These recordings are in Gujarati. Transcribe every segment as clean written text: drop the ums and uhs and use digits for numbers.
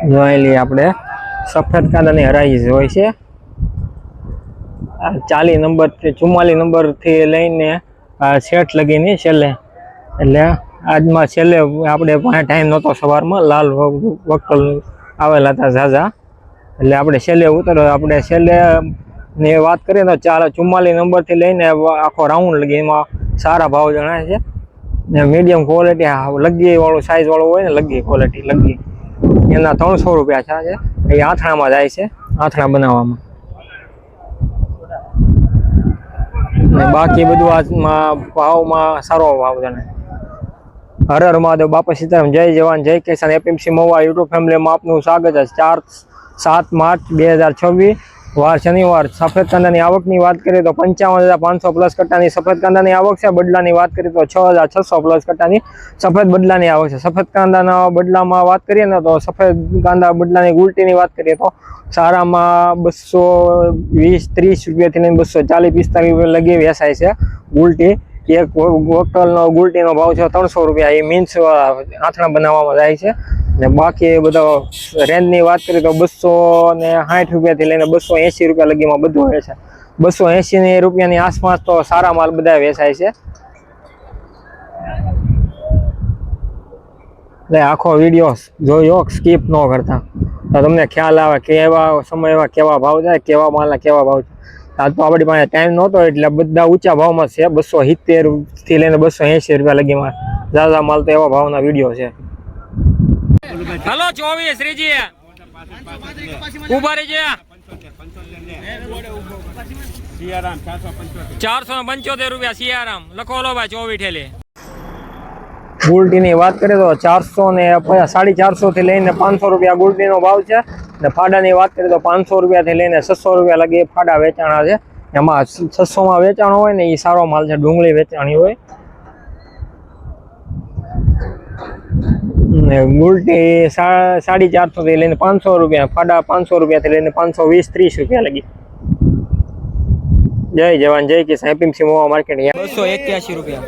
જોઈ લઈએ આપણે સફેદ કાંદાની હરાઈ હોય છે 40 નંબરથી 44 નંબરથી લઈને 60 લગીની છેલ્લે. એટલે આજમાં છેલ્લે આપણે પાસે ટાઈમ નહોતો સવારમાં, લાલ વક્કલ આવેલા હતા ઝાઝા, એટલે આપણે છેલ્લે ઉતરો. આપણે છેલ્લે ની વાત કરીએ તો 44 નંબરથી લઈને આખો રાઉન્ડ લગી એમાં સારા ભાવ જણાય છે. ને મીડિયમ ક્વોલિટી લગી વાળું સાઈઝ વાળું હોય ને, લગી ક્વોલિટી લગી એના 300 રૂપિયા છે. એ આથણામાં જાય છે, આથણા બનાવવામાં. ને બાકી બધું આજમાં ભાવમાં સારો ભાવ જણાય. હર હર મહાદેવ, બાપા સીતારામ, જય જવાન જય કિસાન. એપીએમસી મહુવા યુટ્યુબ ફેમિલીમાં આપનું સ્વાગત છે. 7 માર્ચ 2026 વાર શનિવાર. સફેદ કાંદાની આવકની વાત કરીએ તો 55,500 પ્લસ કટ્ટાની સફેદ કાંદાની આવક છે. બદલાની વાત કરીએ તો 6,600 પ્લસ કટ્ટાની સફેદ બદલાની આવક છે. સફેદ કાંદાના બદલામાં વાત કરીએ ને તો સફેદ કાંદા બદલાની ગુલટીની વાત કરીએ તો સારામાં 220-30 રૂપિયાથી લઈને 240-45 રૂપિયા લગી વેચાય છે ગુલટી. એક બોટલનો ગુલટીનો ભાવ છે 300 રૂપિયા. એ મીન્સ આથણા બનાવવામાં જાય છે. ને બાકી બધો રેન્જની વાત કરીએ તો 260 રૂપિયાથી લઈને 280 રૂપિયા લગીમાં બધું હોય છે. 280 રૂપિયાની આસપાસ તો સારા માલ બધા વેચાય છે. એટલે આખો વિડીયો જોયો, સ્કીપ ન કરતા, તો તમને ખ્યાલ આવે કેવા સમયમાં કેવા ભાવ જાય, કેવા માલના કેવા ભાવ છે. આજ તો આપણી પાસે ટાઈમ નહોતો એટલે બધા ઊંચા ભાવમાં છે. 270 થી લઈને 280 રૂપિયા લગીમાં ઝાઝા માલ તો એવા ભાવના વિડીયો છે. હલો 24 શ્રીજી ઉભા રહેજે. 475 રૂપિયા સિયારામ લખો લો ભાઈ. 24 ઠેલી ગુલટીની વાત કરીએ તો 400 ને 450 થી લઈને 500 રૂપિયા ગુલટીનો ભાવ છે. ને ફાડાની વાત કરીએ તો 500 રૂપિયાથી લઈને 600 રૂપિયા લગી ફાડા વેચાણા છે. એમાં 600માં વેચાણો હોય ને એ સારો માલ છે, ડુંગળી વેચાણી હોય. ને ગુલટી 450 થી લઈને 500 રૂપિયા, ફાડા 500 રૂપિયાથી લઈને 520-30 રૂપિયા લગી. જય જવાન જય કિસાન. એપીએમસી મહુવા માર્કેટ 281 રૂપિયા.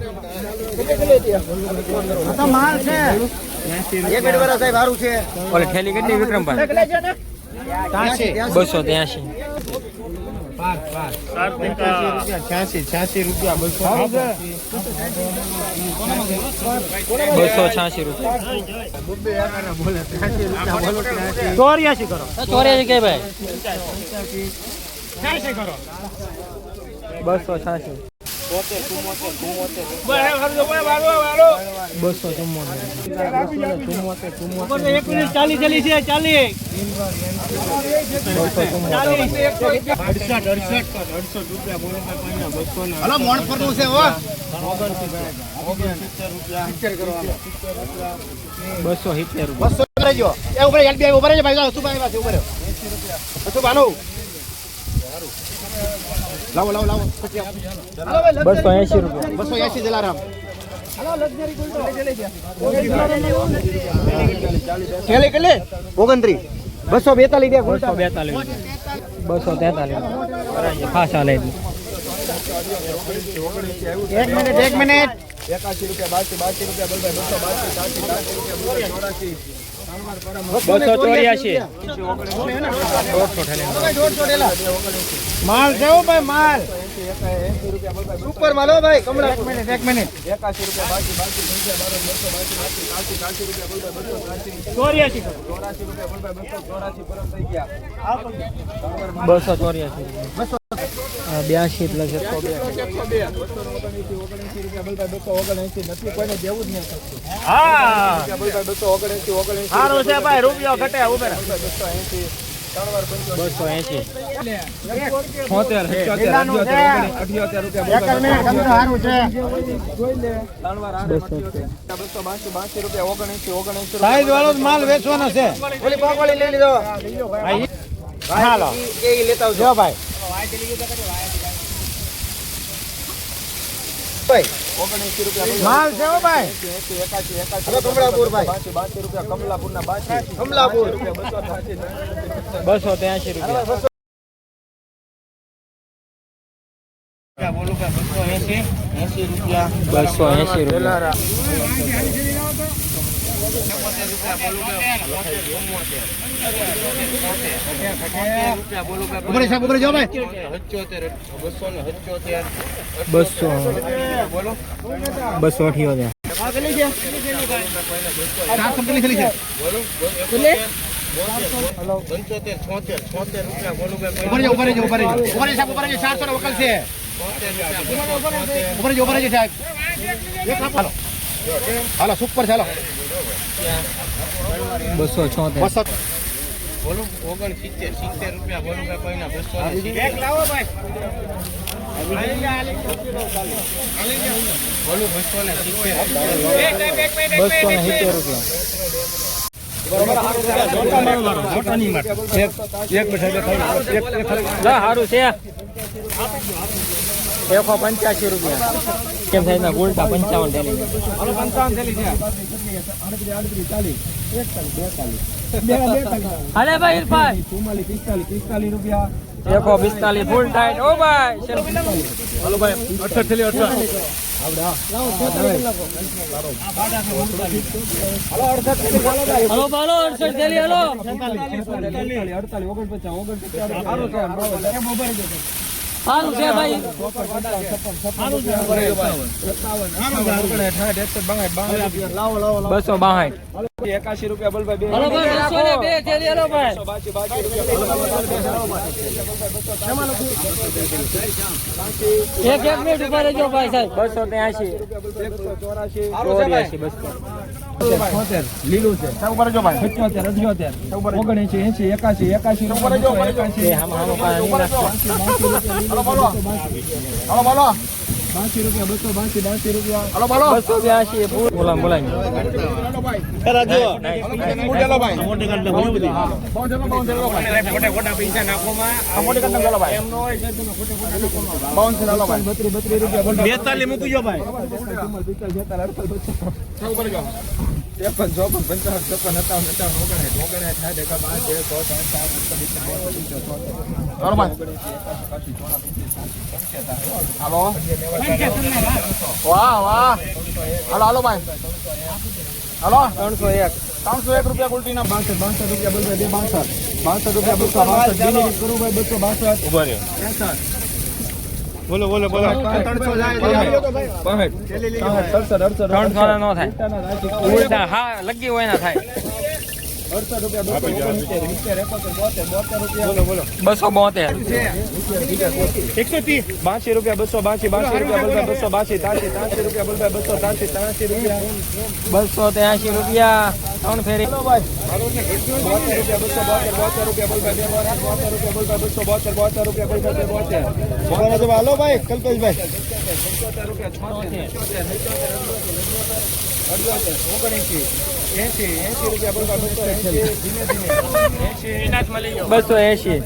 માલ છે એક મિનિટ સાહેબ સારું છે. ઓલે ઠેલી કેટલી વિક્રમભાઈ? 283. 86 રૂપિયા 286 રૂપિયા. 84 કરો. 84 કે ભાઈ? 86 કરો. 286. 280 રૂપિયા. 280 જલારામ. ઠેલી કેટલી? 29. 242 243 ખાસ ચાલે. એક મિનિટ 81 રૂપિયા 82 રૂપિયા માલ છે ભાઈ, માલ સુપર માલ હો ભાઈ. કમળા એક મિનિટ 81 રૂપિયા 84 82 પ્લસ 179 કોઈને દેવું જ નહીં. હા 279 સારું છે ભાઈ. રૂપિયો ઘટે ઉભે 280 280. સાઈઝ વાળો માલ વેચવાનો છે. ઓલી પાકોળી લઈ લીધો. હાલો એ લેતા આવજો ભાઈ. માલ છે ભાઈ. કમલાપુર ભાઈ 82 રૂપિયા કમલાપુરના 82 કમલાપુર 283 રૂપિયા. બોલું કે 280 રૂપિયા 280 રૂપિયા. ઉપર સાહેબ ઉપર જાઓ ભાઈ 278 હાલો સુપર ચાલો 276 બોલો 69 રૂપિયા બોલો કે કોઈના 200 એક લાવો ભાઈ બોલો 270 સારું છે 185 રૂપિયા કેમ થાય ના ગોલ્ટા 55 થેલી અરે ભાઈ ઇરફાન 45 રૂપિયા 145 ફૂલ ટાઈટ ઓ ભાઈ હાલો ભાઈ 18 થેલી 18 હલો બાલો 68 થેલી હલો 48 સારું છે ભાઈ 81 રૂપિયા બોલ ભાઈ હલો ભાઈ 202 થેલી હલો ભાઈ એક મિનિટ ઉભા રહેજો ભાઈ સાહેબ 283 લીલું છે સૌ પર જો ભાઈ 77 78 79 80 81 81 હાલો બોલો 82 રૂપિયા હાલો બોલો 282 બોલાય મોટેલો ભાઈ મોટે કાઢ મોટે પૈસા નાખો માં મોટે કાઢ ચાલો ભાઈ એમનો 52 ચાલો ભાઈ 32 રૂપિયા બોલ 42 મૂકી જો ભાઈ 53 વાહ વાહ હાલો ભાઈ હાલો 301 રૂપિયા ગુલટીના 62 રૂપિયા બોલ ભાઈ 62 રૂપિયા 262 કરું ભાઈ 262 ઉભા રહ્યો બોલો 300 જાય 300 નો થાય ઉલટા હા લગી હોય ના થાય 68 રૂપિયા 272 130 82 રૂપિયા 282 રૂપિયા 282 રૂપિયા 283 રૂપિયા 3 ફેરી 72 રૂપિયા હાલો ભાઈ કલ્પેશભાઈ 80 રૂપિયા બોલ 280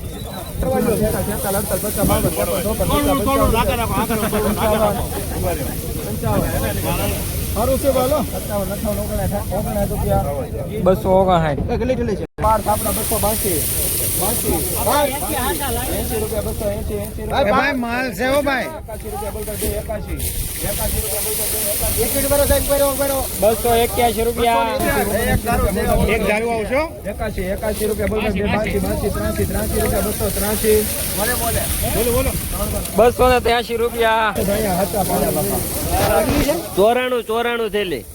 સારું છે બોલો 59 રૂપિયા 259 કેટલી કેટલી છે 12 થાપડા 282 ભાઈ માલ છે હો ભાઈ 281 રૂપિયા એક ધારું આવશો 81 રૂપિયા બોલ 82 83 રૂપિયા 283 રૂપિયા 94 થેલી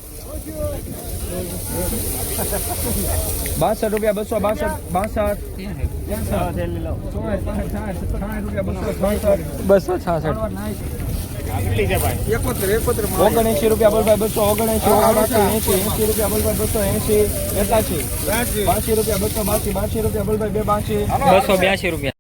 62 રૂપિયા 262 79 રૂપિયા બોલ ભાઈ 279 રૂપિયા બોલ ભાઈ 280 82 રૂપિયા બોલ ભાઈ 282 રૂપિયા બોલ ભાઈ 282 282 રૂપિયા